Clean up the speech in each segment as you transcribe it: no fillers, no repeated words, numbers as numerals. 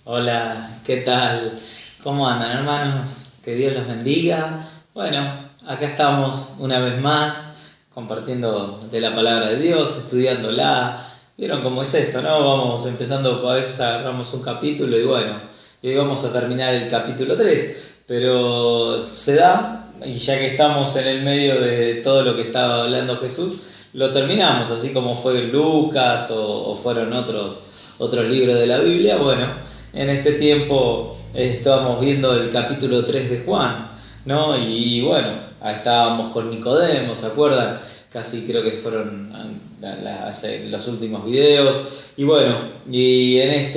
Hola, ¿qué tal? ¿Cómo andan, hermanos? Que Dios los bendiga. Bueno, acá estamos una vez más compartiendo de la palabra de Dios, estudiándola. ¿Vieron cómo es esto, no? Vamos empezando, a veces agarramos un capítulo y bueno, y hoy vamos a terminar el capítulo 3. Pero se da, y ya que estamos en el medio de todo lo que estaba hablando Jesús, lo terminamos, así como fue Lucas o fueron otros libros de la Biblia. Bueno, en este tiempo estábamos viendo el capítulo 3 de Juan, ¿no? Y bueno, estábamos con Nicodemo, ¿se acuerdan? Casi creo que fueron los últimos videos. Y bueno, y en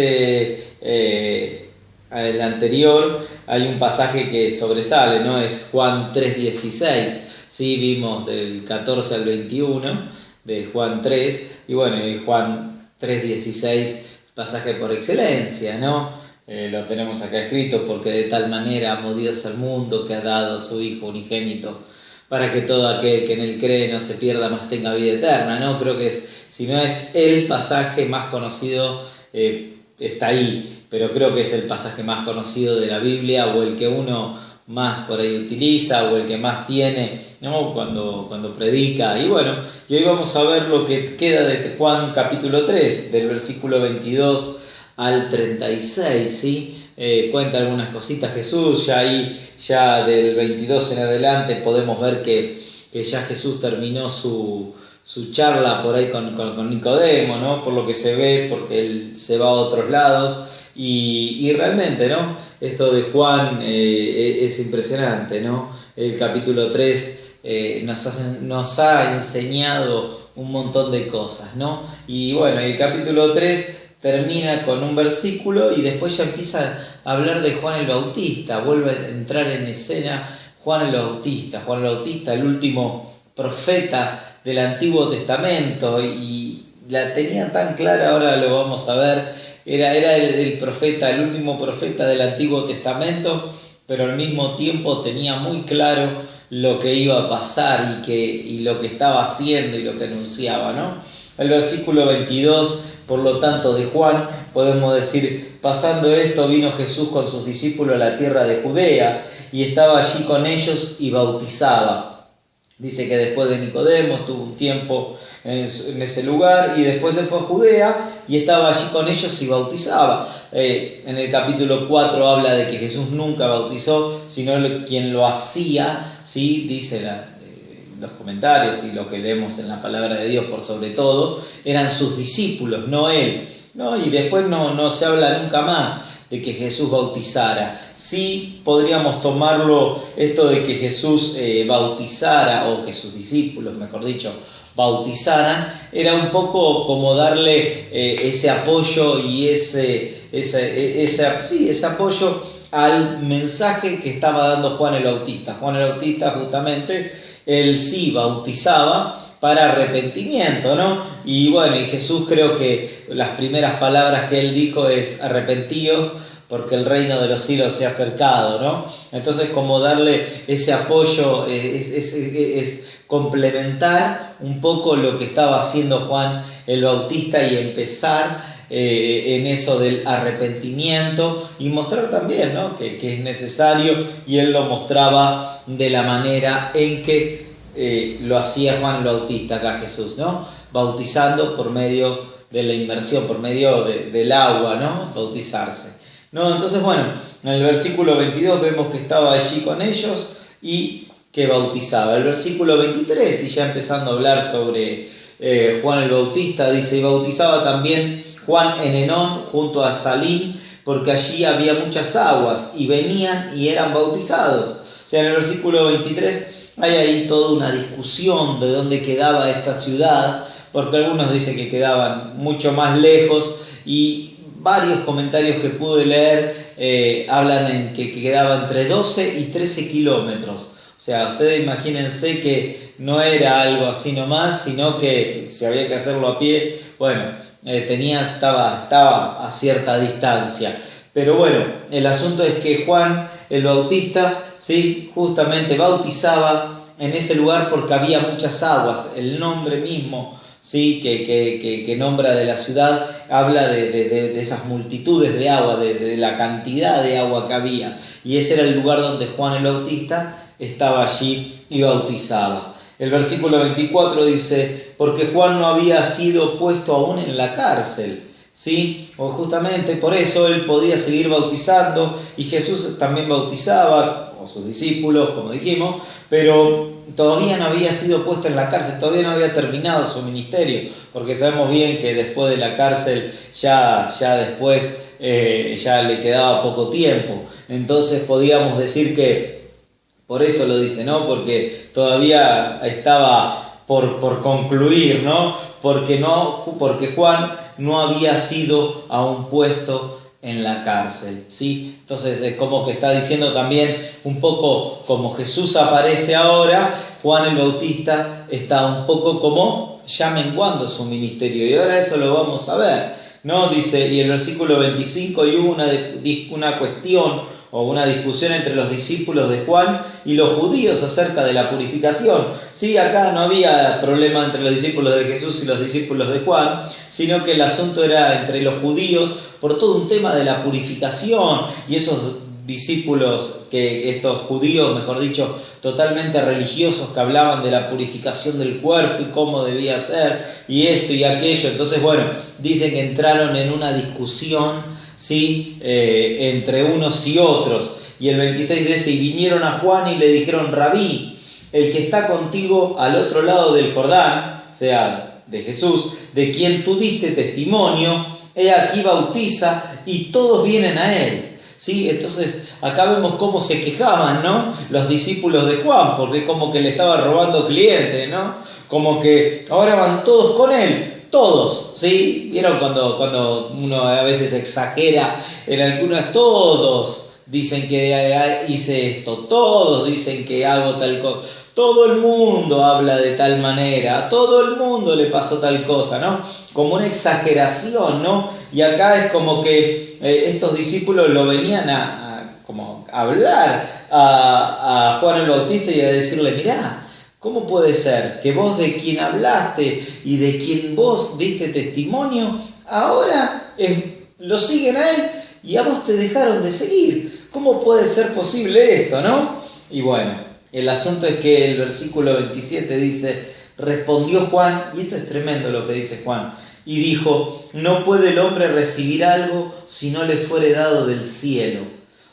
el anterior hay un pasaje que sobresale, ¿no? Es Juan 3:16. Sí, vimos del 14 al 21 de Juan 3. Y bueno, y Juan 3:16, pasaje por excelencia, ¿no? Lo tenemos acá escrito: porque de tal manera amó Dios al mundo que ha dado a su Hijo unigénito, para que todo aquel que en él cree no se pierda, mas tenga vida eterna, ¿no? Creo que si no es el pasaje más conocido, está ahí, pero creo que es el pasaje más conocido de la Biblia, o el que uno más por ahí utiliza, o el que más tiene, ¿no? Cuando predica. Y bueno, y hoy vamos a ver lo que queda de Juan capítulo 3, del versículo 22 al 36, ¿sí? Cuenta algunas cositas Jesús, ya del 22 en adelante podemos ver que ya Jesús terminó su charla por ahí con Nicodemo, ¿no? Por lo que se ve, porque él se va a otros lados. Y realmente, ¿no? Esto de Juan es impresionante, ¿no? El capítulo 3 nos ha enseñado un montón de cosas, ¿no? Y bueno, el capítulo 3 termina con un versículo y después ya empieza a hablar de Juan el Bautista. Vuelve a entrar en escena Juan el Bautista. Juan el Bautista, el último profeta del Antiguo Testamento, y la tenía tan clara, ahora lo vamos a ver. Era el profeta, el último profeta del Antiguo Testamento, pero al mismo tiempo tenía muy claro lo que iba a pasar y lo que estaba haciendo y lo que anunciaba, ¿no? El versículo 22, por lo tanto, de Juan, podemos decir: pasando esto, vino Jesús con sus discípulos a la tierra de Judea, y estaba allí con ellos y bautizaba. Dice que después de Nicodemo estuvo un tiempo en ese lugar, y después se fue a Judea y estaba allí con ellos y bautizaba. En el capítulo 4 habla de que Jesús nunca bautizó, sino quien lo hacía, ¿sí? Dice los comentarios y lo que leemos en la palabra de Dios por sobre todo, eran sus discípulos, no él, ¿no? Y después no se habla nunca más de que Jesús bautizara. Sí podríamos tomarlo esto de que Jesús bautizara, o que sus discípulos, mejor dicho, bautizaran, era un poco como darle ese apoyo y ese apoyo al mensaje que estaba dando Juan el Bautista. Juan el Bautista, justamente, él sí bautizaba para arrepentimiento, ¿no? Y bueno, y Jesús, creo que las primeras palabras que él dijo es: arrepentíos, porque el reino de los cielos se ha acercado, ¿no? Entonces, como darle ese apoyo es complementar un poco lo que estaba haciendo Juan el Bautista, y empezar en eso del arrepentimiento, y mostrar también, ¿no? que es necesario, y él lo mostraba de la manera en que lo hacía Juan el Bautista, acá Jesús, ¿no? Bautizando por medio de la inmersión, por medio del agua, ¿no? Bautizarse, ¿no? Entonces, bueno, en el versículo 22 vemos que estaba allí con ellos y que bautizaba. El versículo 23, y ya empezando a hablar sobre Juan el Bautista, dice: y bautizaba también Juan en Enón junto a Salim, porque allí había muchas aguas, y venían y eran bautizados. O sea, en el versículo 23 hay ahí toda una discusión de dónde quedaba esta ciudad, porque algunos dicen que quedaban mucho más lejos, y varios comentarios que pude leer hablan en que quedaba entre 12 y 13 kilómetros. O sea, ustedes imagínense que no era algo así nomás, sino que si había que hacerlo a pie, bueno, estaba a cierta distancia. Pero bueno, el asunto es que Juan el Bautista, ¿sí?, justamente bautizaba en ese lugar porque había muchas aguas. El nombre mismo ¿sí? que nombra de la ciudad, habla de esas multitudes de agua, de la cantidad de agua que había. Y ese era el lugar donde Juan el Bautista estaba allí y bautizaba. El versículo 24 dice, porque Juan no había sido puesto aún en la cárcel, ¿sí? O justamente por eso él podía seguir bautizando, y Jesús también bautizaba, o sus discípulos, como dijimos, pero todavía no había sido puesto en la cárcel, todavía no había terminado su ministerio, porque sabemos bien que después de la cárcel ya después ya le quedaba poco tiempo. Entonces podíamos decir que por eso lo dice, ¿no? Porque todavía estaba por concluir, ¿no? Porque Juan no había sido aún puesto en la cárcel, ¿sí? Entonces es como que está diciendo también un poco como Jesús aparece ahora, Juan el Bautista está un poco como ya menguando su ministerio, y ahora eso lo vamos a ver, ¿no? Dice, y el versículo 25, y hubo una cuestión o una discusión entre los discípulos de Juan y los judíos acerca de la purificación. Sí, acá no había problema entre los discípulos de Jesús y los discípulos de Juan, sino que el asunto era entre los judíos por todo un tema de la purificación, y esos discípulos, estos judíos, mejor dicho, totalmente religiosos, que hablaban de la purificación del cuerpo y cómo debía ser, y esto y aquello. Entonces, bueno, dicen que entraron en una discusión, ¿sí? Entre unos y otros. Y el 26 dice, y vinieron a Juan y le dijeron, Rabí, el que está contigo al otro lado del Jordán, o sea, de Jesús, de quien tú diste testimonio, he aquí bautiza y todos vienen a él. ¿Sí? Entonces acá vemos cómo se quejaban, ¿no? Los discípulos de Juan, porque es como que le estaba robando clientes, ¿no? Como que ahora van todos con él. Todos, ¿sí? ¿Vieron cuando uno a veces exagera en algunas? Todos dicen que hice esto, todos dicen que hago tal cosa, todo el mundo habla de tal manera, a todo el mundo le pasó tal cosa, ¿no? Como una exageración, ¿no? Y acá es como que estos discípulos lo venían como a hablar a Juan el Bautista y a decirle, mirá, ¿cómo puede ser que vos de quien hablaste y de quien vos diste testimonio, ahora lo siguen a él y a vos te dejaron de seguir? ¿Cómo puede ser posible esto, no? Y bueno, el asunto es que el versículo 27 dice, respondió Juan, y esto es tremendo lo que dice Juan, y dijo, no puede el hombre recibir algo si no le fuere dado del cielo.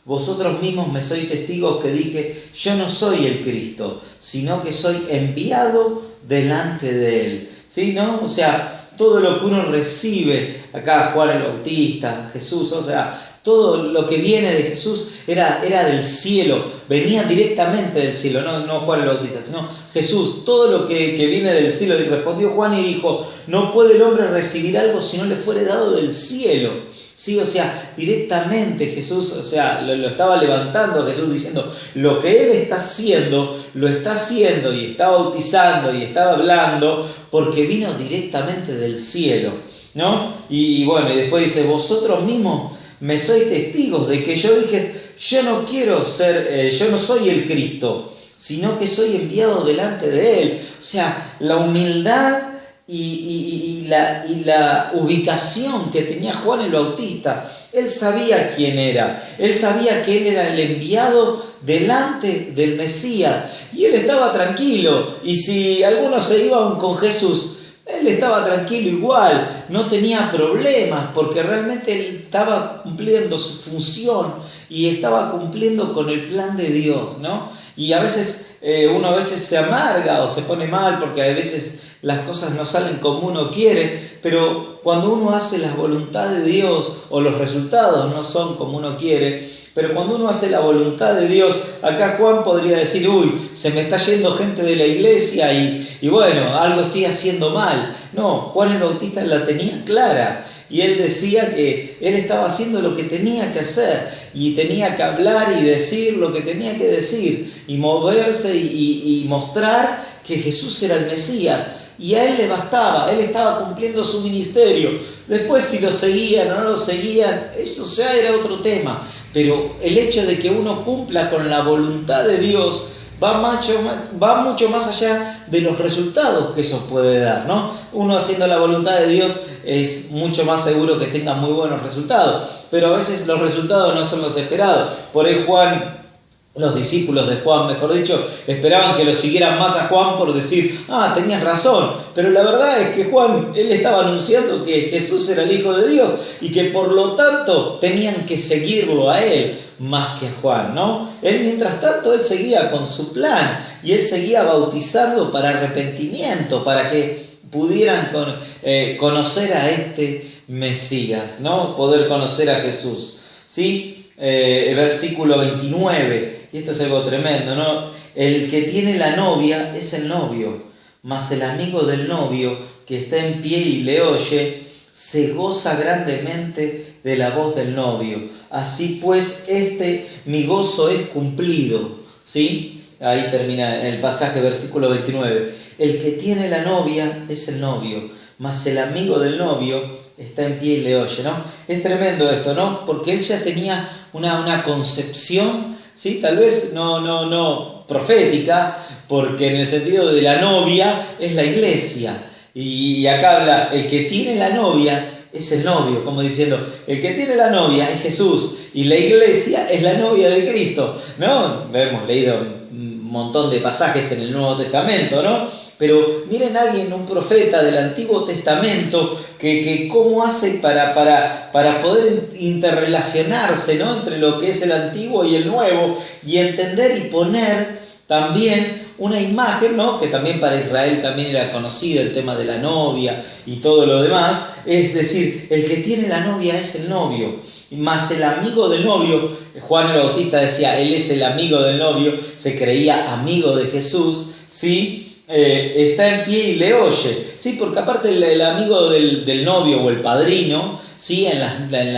Vosotros mismos me sois testigos que dije, yo no soy el Cristo, sino que soy enviado delante de él. ¿Sí? ¿No? O sea, todo lo que uno recibe, acá Juan el Bautista, Jesús, o sea, todo lo que viene de Jesús era del cielo, venía directamente del cielo, no Juan el Bautista, sino Jesús, todo lo que viene del cielo. Y respondió Juan y dijo, no puede el hombre recibir algo si no le fuere dado del cielo. Sí, o sea, directamente Jesús, o sea, lo estaba levantando Jesús diciendo, lo que Él está haciendo, lo está haciendo y está bautizando y estaba hablando porque vino directamente del cielo, ¿no? Y bueno, y después dice, vosotros mismos me sois testigos de que yo dije, yo no quiero ser, yo no soy el Cristo, sino que soy enviado delante de Él. O sea, la humildad y la ubicación que tenía Juan el Bautista. Él sabía quién era, él sabía que él era el enviado delante del Mesías, y él estaba tranquilo. Y si algunos se iban con Jesús, él estaba tranquilo igual, no tenía problemas, porque realmente él estaba cumpliendo su función y estaba cumpliendo con el plan de Dios, ¿no? Y a veces uno a veces se amarga o se pone mal porque a veces las cosas no salen como uno quiere, pero cuando uno hace la voluntad de Dios, o los resultados no son como uno quiere, pero cuando uno hace la voluntad de Dios, acá Juan podría decir, uy, se me está yendo gente de la iglesia y bueno, algo estoy haciendo mal. No, Juan el Bautista la tenía clara, y él decía que él estaba haciendo lo que tenía que hacer, y tenía que hablar y decir lo que tenía que decir, y moverse y mostrar que Jesús era el Mesías. Y a él le bastaba, él estaba cumpliendo su ministerio. Después si lo seguían o no lo seguían, eso ya era otro tema. Pero el hecho de que uno cumpla con la voluntad de Dios va mucho más allá de los resultados que eso puede dar, ¿no? Uno haciendo la voluntad de Dios es mucho más seguro que tenga muy buenos resultados, pero a veces los resultados no son los esperados. Por ahí los discípulos de Juan, mejor dicho, esperaban que lo siguieran más a Juan por decir, tenías razón, pero la verdad es que Juan, él estaba anunciando que Jesús era el Hijo de Dios y que por lo tanto tenían que seguirlo a él más que a Juan, ¿no? Él, mientras tanto, él seguía con su plan y él seguía bautizando para arrepentimiento, para que pudieran conocer a este Mesías, ¿no? Poder conocer a Jesús, ¿sí? Versículo 29, y esto es algo tremendo, ¿no? El que tiene la novia es el novio, mas el amigo del novio que está en pie y le oye, se goza grandemente de la voz del novio. Así pues, mi gozo es cumplido, ¿sí? Ahí termina el pasaje, versículo 29. El que tiene la novia es el novio, mas el amigo del novio está en pie y le oye, ¿no? Es tremendo esto, ¿no? Porque él ya tenía una concepción, ¿sí? Tal vez no profética, porque en el sentido de la novia es la iglesia. Y acá habla, el que tiene la novia es el novio, como diciendo, el que tiene la novia es Jesús y la iglesia es la novia de Cristo, ¿no? Hemos leído un montón de pasajes en el Nuevo Testamento, ¿no? Pero miren a alguien, un profeta del Antiguo Testamento, que cómo hace para poder interrelacionarse, ¿no? Entre lo que es el Antiguo y el Nuevo, y entender y poner también una imagen, ¿no? Que también para Israel también era conocido el tema de la novia y todo lo demás. Es decir, el que tiene la novia es el novio, más el amigo del novio. Juan el Bautista decía, él es el amigo del novio, se creía amigo de Jesús, ¿sí? Está en pie y le oye, ¿sí? Porque aparte el amigo del novio o el padrino, ¿sí? En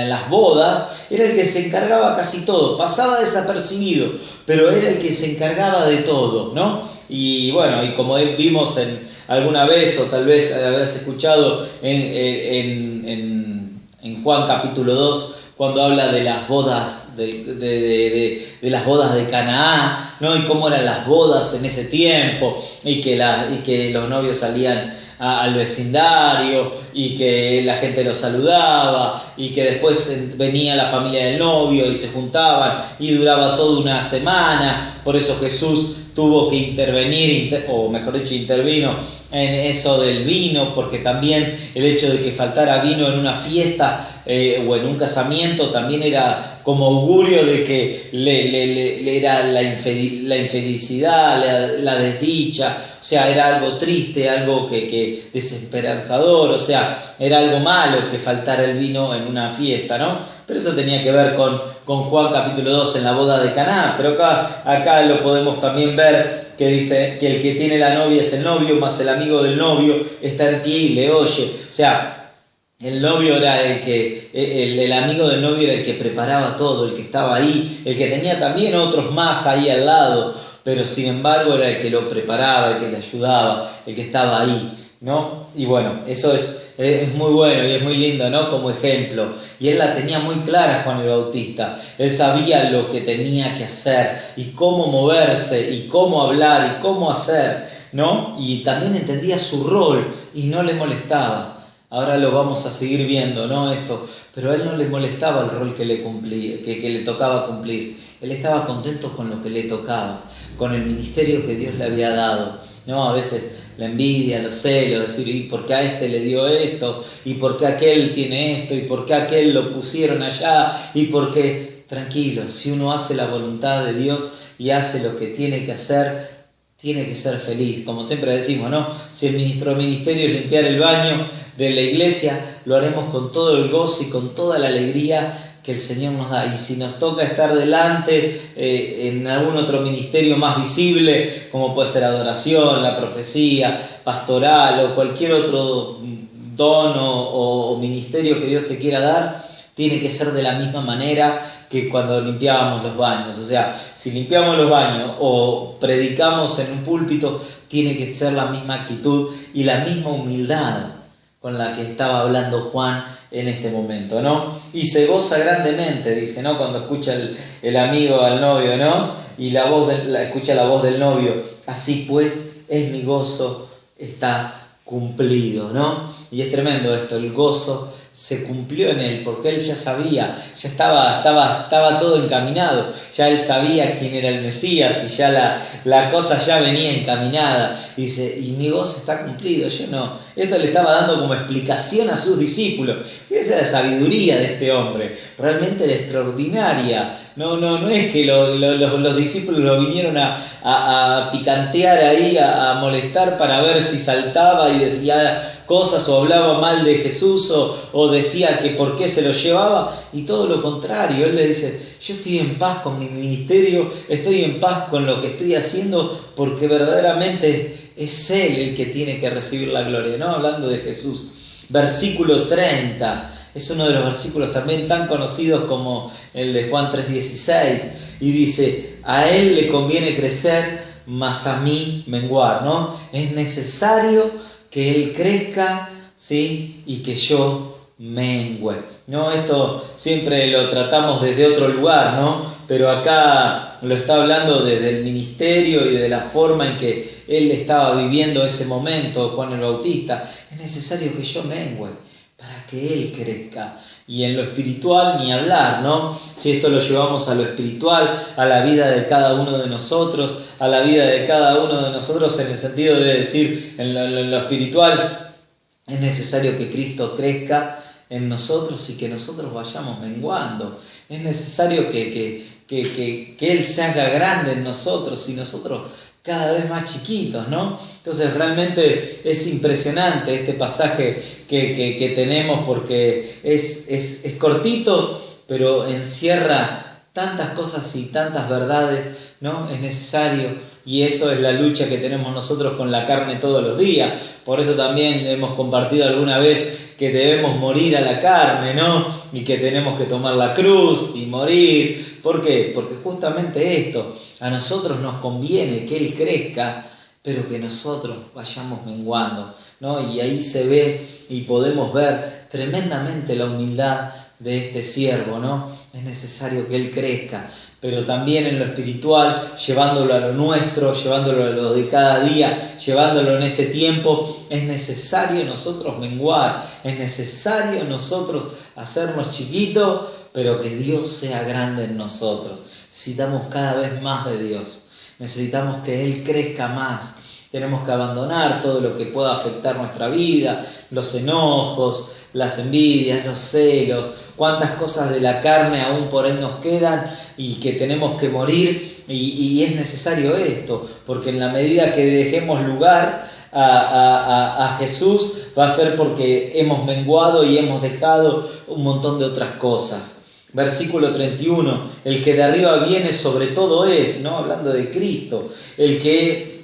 las bodas, era el que se encargaba casi todo, pasaba desapercibido, pero era el que se encargaba de todo, ¿no? Y bueno, y como vimos alguna vez, o tal vez habías escuchado en Juan capítulo 2, cuando habla de las bodas de las bodas de Canaán, ¿no? Y cómo eran las bodas en ese tiempo, y que los novios salían al vecindario y que la gente los saludaba y que después venía la familia del novio y se juntaban y duraba toda una semana. Por eso Jesús tuvo que intervenir, o mejor dicho, intervino en eso del vino, porque también el hecho de que faltara vino en una fiesta o en un casamiento también era como augurio de que le era la infelicidad, la desdicha, o sea, era algo triste, algo que desesperanzador, o sea, era algo malo que faltara el vino en una fiesta, ¿no? Pero eso tenía que ver con Juan capítulo 2 en la boda de Caná, pero acá lo podemos también ver, que dice que el que tiene la novia es el novio, más el amigo del novio está en pie y le oye. O sea, el novio era el amigo del novio era el que preparaba todo, el que estaba ahí, el que tenía también otros más ahí al lado, pero sin embargo era el que lo preparaba, el que le ayudaba, el que estaba ahí, ¿no? Y bueno, eso es muy bueno y es muy lindo, ¿no? Como ejemplo. Y él la tenía muy clara, Juan el Bautista. Él sabía lo que tenía que hacer y cómo moverse y cómo hablar y cómo hacer, ¿no? Y también entendía su rol y no le molestaba. Ahora lo vamos a seguir viendo, ¿no? Esto, pero a él no le molestaba el rol que le tocaba cumplir. Él estaba contento con lo que le tocaba, con el ministerio que Dios le había dado, ¿no? A veces la envidia, los celos, decir, ¿y por qué a este le dio esto? ¿Y por qué aquel tiene esto? ¿Y por qué aquel lo pusieron allá? ¿Y por qué? Tranquilo, si uno hace la voluntad de Dios y hace lo que tiene que hacer, tiene que ser feliz. Como siempre decimos, ¿no? Si nuestro ministerio es limpiar el baño de la iglesia, lo haremos con todo el gozo y con toda la alegría que el Señor nos da. Y si nos toca estar delante en algún otro ministerio más visible, como puede ser adoración, la profecía, pastoral o cualquier otro don o ministerio que Dios te quiera dar, tiene que ser de la misma manera que cuando limpiábamos los baños. O sea, si limpiamos los baños o predicamos en un púlpito, tiene que ser la misma actitud y la misma humildad con la que estaba hablando Juan en este momento, ¿no? Y se goza grandemente, dice, ¿no? Cuando escucha el amigo al novio, ¿no? Y escucha la voz del novio. Así pues, es mi gozo, está cumplido, ¿no? Y es tremendo esto, el gozo se cumplió en él, porque él ya sabía, ya estaba todo encaminado, ya él sabía quién era el Mesías y ya la cosa ya venía encaminada. Y dice, y mi gozo está cumplido, yo no. Esto le estaba dando como explicación a sus discípulos. Esa es la sabiduría de este hombre, realmente era extraordinaria. No es que los discípulos lo vinieron a picantear ahí, a molestar para ver si saltaba y decía cosas o hablaba mal de Jesús o decía que por qué se lo llevaba, y todo lo contrario. Él le dice, yo estoy en paz con mi ministerio, estoy en paz con lo que estoy haciendo, porque verdaderamente es Él el que tiene que recibir la gloria, ¿no? Hablando de Jesús. Versículo 30, es uno de los versículos también tan conocidos como el de Juan 3:16, y dice, a Él le conviene crecer, mas a mí menguar, ¿no? Es necesario que Él crezca, ¿sí? Y que yo mengüe, ¿no? Esto siempre lo tratamos desde otro lugar, ¿no? Pero acá lo está hablando desde el ministerio y de la forma en que Él estaba viviendo ese momento, Juan el Bautista. Es necesario que yo mengüe para que Él crezca. Y en lo espiritual ni hablar, ¿no? Si esto lo llevamos a lo espiritual, a la vida de cada uno de nosotros, a la vida de cada uno de nosotros en el sentido de decir, en lo espiritual, es necesario que Cristo crezca en nosotros y que nosotros vayamos menguando. Es necesario que Él se haga grande en nosotros y nosotros cada vez más chiquitos, ¿no? Entonces realmente es impresionante este pasaje que tenemos, porque es cortito, pero encierra tantas cosas y tantas verdades, ¿no? Es necesario, y eso es la lucha que tenemos nosotros con la carne todos los días. Por eso también hemos compartido alguna vez que debemos morir a la carne, ¿no? Y que tenemos que tomar la cruz y morir. ¿Por qué? Porque justamente esto, a nosotros nos conviene que Él crezca, pero que nosotros vayamos menguando, ¿no? Y ahí se ve y podemos ver tremendamente la humildad de este siervo, ¿no? Es necesario que Él crezca, pero también en lo espiritual, llevándolo a lo nuestro, llevándolo a lo de cada día, llevándolo en este tiempo, es necesario nosotros menguar, es necesario nosotros hacernos chiquitos, pero que Dios sea grande en nosotros. Necesitamos cada vez más de Dios, necesitamos que Él crezca más. Tenemos que abandonar todo lo que pueda afectar nuestra vida, los enojos, las envidias, los celos, cuántas cosas de la carne aún por ahí nos quedan y que tenemos que morir, y es necesario esto, porque en la medida que dejemos lugar a Jesús, va a ser porque hemos menguado y hemos dejado un montón de otras cosas. Versículo 31, el que de arriba viene sobre todo es, ¿no? Hablando de Cristo, el que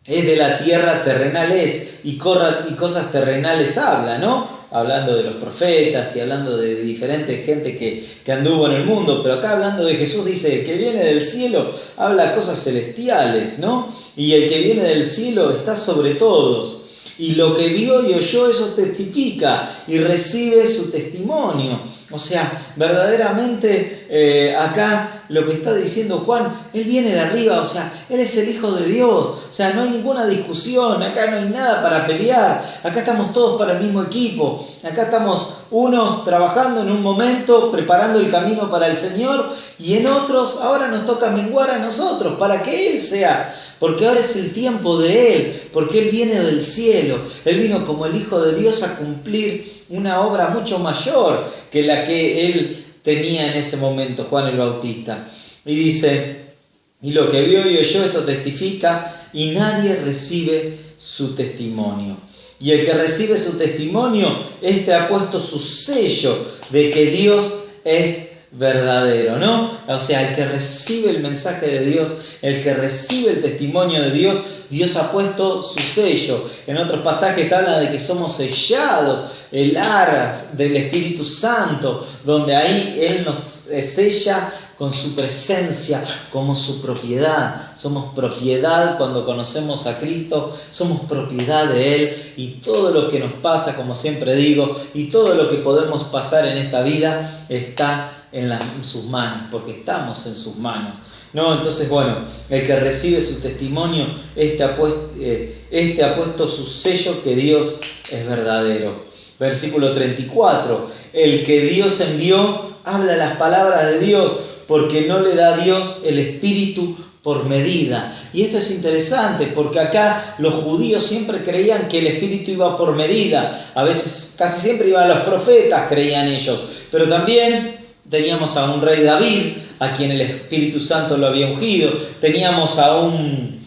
es de la tierra terrenal es, y cosas terrenales habla, ¿no? Hablando de los profetas y hablando de diferente gente que anduvo en el mundo, pero acá hablando de Jesús dice, el que viene del cielo habla cosas celestiales, ¿no? Y el que viene del cielo está sobre todos, y lo que vio y oyó eso testifica y recibe su testimonio. O sea, verdaderamente acá lo que está diciendo Juan, Él viene de arriba, o sea, Él es el Hijo de Dios, o sea, no hay ninguna discusión, acá no hay nada para pelear, acá estamos todos para el mismo equipo, acá estamos unos trabajando en un momento, preparando el camino para el Señor, y en otros ahora nos toca menguar a nosotros, para que Él sea, porque ahora es el tiempo de Él, porque Él viene del cielo, Él vino como el Hijo de Dios a cumplir una obra mucho mayor que la que Él tenía en ese momento, Juan el Bautista. Y dice, y lo que vio y oyó esto testifica, y nadie recibe su testimonio. Y el que recibe su testimonio, este ha puesto su sello de que Dios es verdadero, ¿no? O sea, el que recibe el mensaje de Dios, el que recibe el testimonio de Dios, Dios ha puesto su sello. En otros pasajes habla de que somos sellados, el aras del Espíritu Santo, donde ahí Él nos sella con su presencia como su propiedad. Somos propiedad cuando conocemos a Cristo, somos propiedad de Él, y todo lo que nos pasa, como siempre digo, y todo lo que podemos pasar en esta vida está en sus manos, porque estamos en sus manos. No, entonces, bueno, el que recibe su testimonio, este ha puesto su sello, que Dios es verdadero. Versículo 34, el que Dios envió habla las palabras de Dios, porque no le da a Dios el Espíritu por medida. Y esto es interesante, porque acá los judíos siempre creían que el Espíritu iba por medida. A veces, casi siempre iban los profetas, creían ellos. Pero también teníamos a un rey David, a quien el Espíritu Santo lo había ungido. Teníamos a un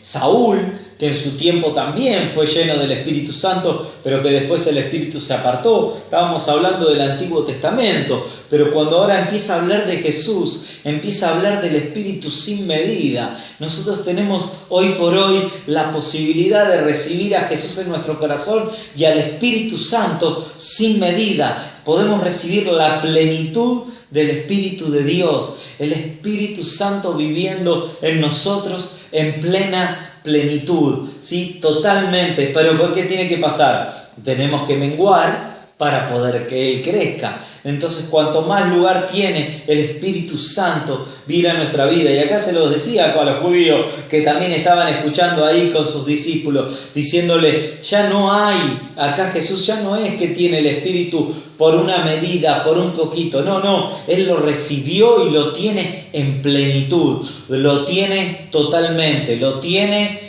Saúl, que en su tiempo también fue lleno del Espíritu Santo, pero que después el Espíritu se apartó. Estábamos hablando del Antiguo Testamento, pero cuando ahora empieza a hablar de Jesús, empieza a hablar del Espíritu sin medida. Nosotros tenemos hoy por hoy la posibilidad de recibir a Jesús en nuestro corazón y al Espíritu Santo sin medida. Podemos recibir la plenitud del Espíritu de Dios, el Espíritu Santo viviendo en nosotros en plena plenitud, ¿sí? Totalmente. Pero ¿por qué tiene que pasar? Tenemos que menguar para poder que Él crezca. Entonces, cuanto más lugar tiene el Espíritu Santo vivir en nuestra vida, y acá se lo decía a los judíos que también estaban escuchando ahí con sus discípulos, diciéndole, ya no hay, acá Jesús ya no es que tiene el Espíritu por una medida, por un poquito, no, Él lo recibió y lo tiene en plenitud, lo tiene totalmente, lo tiene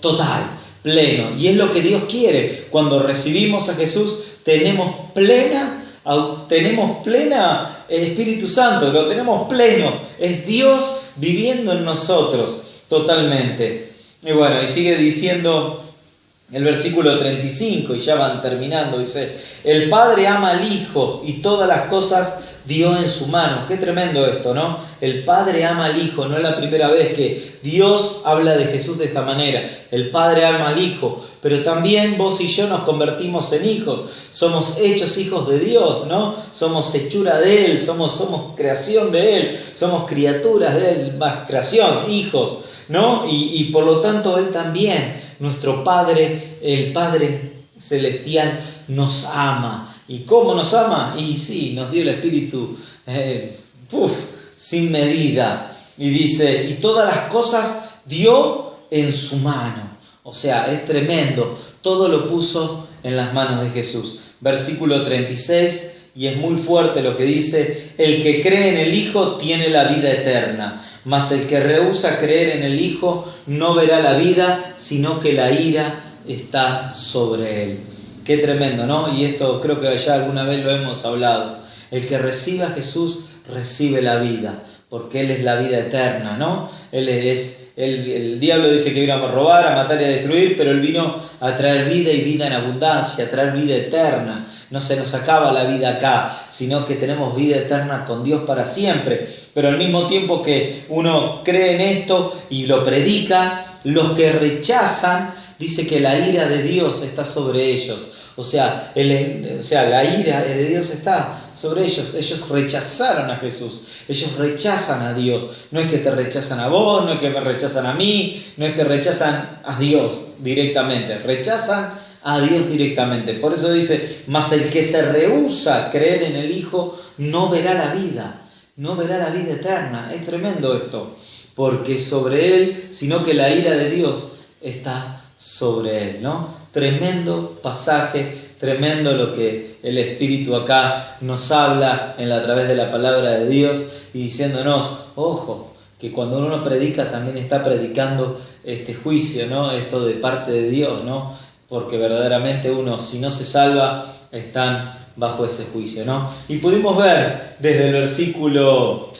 total, pleno, y es lo que Dios quiere. Cuando recibimos a Jesús tenemos plena el Espíritu Santo, lo tenemos pleno, es Dios viviendo en nosotros totalmente. Y bueno, y sigue diciendo el versículo 35, y ya van terminando, dice, el Padre ama al Hijo y todas las cosas dio en su mano. Qué tremendo esto, ¿no? El Padre ama al Hijo, no es la primera vez que Dios habla de Jesús de esta manera. El Padre ama al Hijo, pero también vos y yo nos convertimos en hijos. Somos hechos hijos de Dios, ¿no? Somos hechura de Él, somos creación de Él, somos criaturas de Él, más creación, hijos, ¿no? Y por lo tanto Él también, nuestro Padre, el Padre Celestial, nos ama. ¿Y cómo nos ama? Y sí, nos dio el Espíritu sin medida. Y dice, y todas las cosas dio en su mano. O sea, es tremendo. Todo lo puso en las manos de Jesús. Versículo 36, y es muy fuerte lo que dice, el que cree en el Hijo tiene la vida eterna, mas el que rehúsa creer en el Hijo no verá la vida, sino que la ira está sobre él. Qué tremendo, ¿no? Y esto creo que ya alguna vez lo hemos hablado. El que recibe a Jesús recibe la vida, porque Él es la vida eterna, ¿no? El diablo dice que vino a robar, a matar y a destruir, pero Él vino a traer vida y vida en abundancia, a traer vida eterna. No se nos acaba la vida acá, sino que tenemos vida eterna con Dios para siempre. Pero al mismo tiempo que uno cree en esto y lo predica, los que rechazan, dice que la ira de Dios está sobre ellos. O sea, la ira de Dios está sobre ellos. Ellos rechazaron a Jesús. Ellos rechazan a Dios. No es que te rechazan a vos, no es que me rechazan a mí, no es que rechazan a Dios directamente. Rechazan a Dios directamente. Por eso dice, mas el que se rehúsa a creer en el Hijo no verá la vida. No verá la vida eterna. Es tremendo esto. Porque sobre él, sino que la ira de Dios está sobre él, ¿no? Tremendo pasaje, tremendo lo que el Espíritu acá nos habla a través de la palabra de Dios y diciéndonos, ojo, que cuando uno predica también está predicando este juicio, ¿no? Esto de parte de Dios, ¿no? Porque verdaderamente uno, si no se salva, están bajo ese juicio, ¿no? Y pudimos ver desde el versículo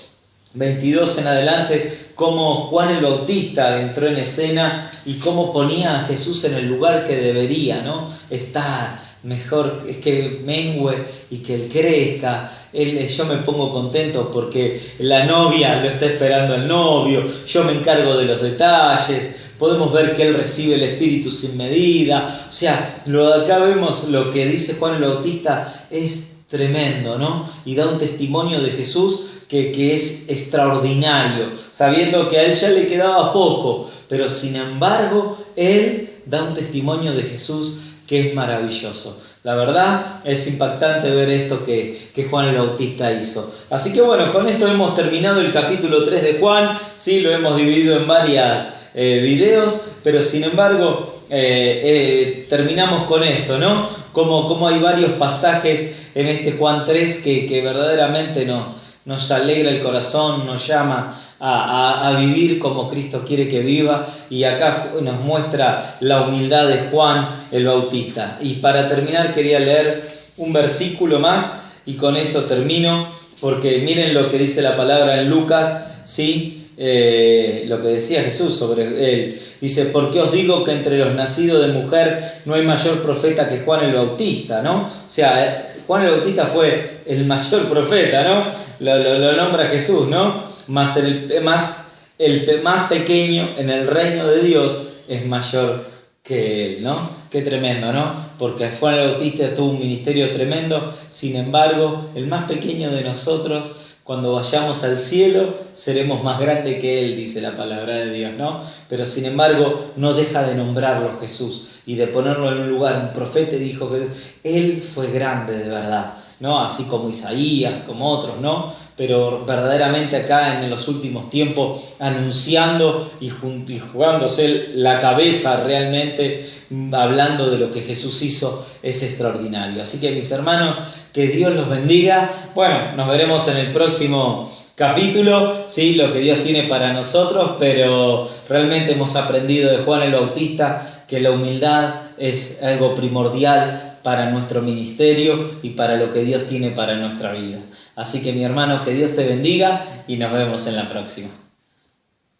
22 en adelante cómo Juan el Bautista entró en escena y cómo ponía a Jesús en el lugar que debería, ¿no? Estar mejor, es que mengue y que él crezca. Yo me pongo contento porque la novia lo está esperando al novio, yo me encargo de los detalles, podemos ver que él recibe el Espíritu sin medida. O sea, acá vemos lo que dice Juan el Bautista, es tremendo, ¿no? Y da un testimonio de Jesús que es extraordinario, sabiendo que a él ya le quedaba poco, pero sin embargo, él da un testimonio de Jesús que es maravilloso. La verdad es impactante ver esto que Juan el Bautista hizo. Así que bueno, con esto hemos terminado el capítulo 3 de Juan. Sí, lo hemos dividido en varios videos, pero sin embargo terminamos con esto, ¿no? Como hay varios pasajes en este Juan 3 que verdaderamente nos alegra el corazón, nos llama a vivir como Cristo quiere que viva, y acá nos muestra la humildad de Juan el Bautista. Y para terminar quería leer un versículo más y con esto termino, porque miren lo que dice la palabra en Lucas, ¿sí? Lo que decía Jesús sobre él. Dice: ¿por qué os digo que entre los nacidos de mujer no hay mayor profeta que Juan el Bautista? ¿No? O sea, Juan el Bautista fue el mayor profeta, ¿no? Lo nombra Jesús, ¿no? Más el más pequeño en el reino de Dios es mayor que él, ¿no? Qué tremendo, ¿no? Porque Juan el Bautista tuvo un ministerio tremendo. Sin embargo, el más pequeño de nosotros, cuando vayamos al cielo, seremos más grandes que él, dice la palabra de Dios, ¿no? Pero sin embargo, no deja de nombrarlo Jesús y de ponerlo en un lugar. Un profeta dijo que él fue grande de verdad, ¿no? Así como Isaías, como otros, ¿no? Pero verdaderamente acá en los últimos tiempos, anunciando y jugándose la cabeza realmente, hablando de lo que Jesús hizo, es extraordinario. Así que, mis hermanos, que Dios los bendiga. Bueno, nos veremos en el próximo capítulo, ¿sí? Lo que Dios tiene para nosotros, pero realmente hemos aprendido de Juan el Bautista que la humildad es algo primordial para nuestro ministerio y para lo que Dios tiene para nuestra vida. Así que, mi hermano, que Dios te bendiga y nos vemos en la próxima.